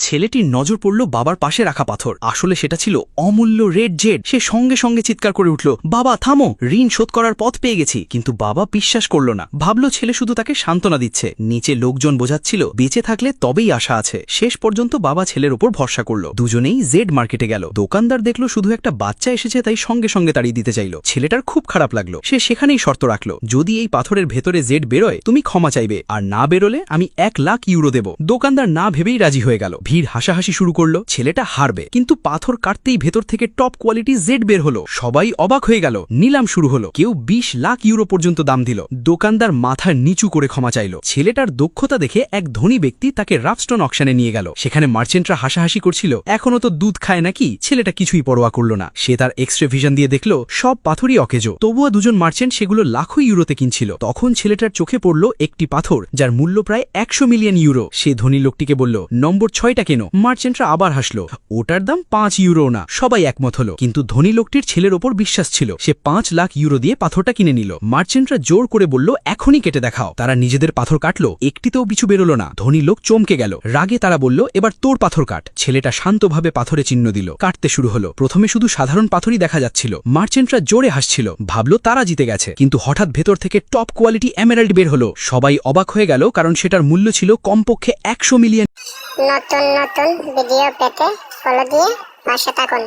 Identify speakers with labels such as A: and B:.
A: ছেলেটির নজর পড়ল বাবার পাশে রাখা পাথর। আসলে সেটা ছিল অমূল্য রেড জেড। সে সঙ্গে সঙ্গে চিৎকার করে উঠল, বাবা থামো, ঋণ শোধ করার পথ পেয়ে গেছি। কিন্তু বাবা বিশ্বাস করল না, ভাবল ছেলে শুধু তাকে সান্ত্বনা দিচ্ছে। নিচে লোকজন বোঝাচ্ছিল বেঁচে থাকলে তবেই আশা আছে। শেষ পর্যন্ত বাবা ছেলের ওপর ভরসা করল। দুজনেই জেড মার্কেটে গেল। দোকানদার দেখল শুধু একটা বাচ্চা এসেছে, তাই সঙ্গে সঙ্গে তাড়িয়ে দিতে চাইল। ছেলেটার খুব খারাপ লাগলো। সে সেখানেই শর্ত রাখল, যদি এই পাথরের ভেতরে জেড বেরোয় তুমি ক্ষমা চাইবে, আর না বেরোলে আমি 1,00,000 ইউরো দেব। দোকানদার না ভেবেই রাজি হয়ে গেল। ভিড় হাসাহাসি শুরু করলো। ছেলেটা হারবে, কিন্তু পাথর কাটতেই ভেতর থেকে টপ কোয়ালিটি জেড বের হলো। সবাই অবাক হয়ে গেল। নিলাম শুরু হলো। কেউ 20,00,000 ইউরো পর্যন্ত দাম দিল। দোকানদার মাথা নিচু করে ক্ষমা চাইল। ছেলেটার দক্ষতা দেখে এক ধনী ব্যক্তি তাকে রাফস্টোন অকশনে নিয়ে গেল। সেখানে মার্চেন্টরা হাসাহাসি করছিল, এখনো তো দুধ খায় নাকি। ছেলেটা কিছুই পরোয়া করল না। সে তার এক্সরে ভিশন দিয়ে দেখল সব পাথরই অকেজো। তবুও দুজন মার্চেন্ট সেগুলো লাখো ইউরোতে কিনছিল। তখন ছেলেটার চোখে পড়ল একটি পাথর যার মূল্য প্রায় 100 মিলিয়ন ইউরো। সে ধনী লোকটিকে বলল, নম্বর 6টা কেন। মার্চেন্টরা আবার হাসলো। ওটার দাম 5 ইউরো না। সবাই একমত হলো। কিন্তু ধনী লোকটির ছেলের ওপর বিশ্বাস ছিল। সে 5,00,000 ইউরো দিয়ে পাথরটা কিনে নিল। মার্চেন্টরা জোর করে বলল, এখনই কেটে দেখাও। তারা নিজেদের পাথর কাটলো। একটিতেও কিছু বেরোলো না। ধনী লোক চমকে গেল। রাগে তারা বলল, এবার তোর পাথর কাট। ছেলেটা শান্তভাবে পাথরে চিহ্ন দিল। কাটতে শুরু হলো। প্রথমে শুধু সাধারণ পাথরই দেখা যাচ্ছিল। মার্চেন্টরা জোরে হাসছিল, ভাবল তারা জিতে গেছে। কিন্তু হঠাৎ ভেতর থেকে টপ কোয়ালিটি এমেরাল্ড বের হলো। সবাই অবাক হয়ে গেল, কারণ সেটার মূল্য ছিল কমপক্ষে 100 মিলিয়ন।
B: নতুন নতুন ভিডিও পেতে ফলো দিয়ে পাশে থাকুন।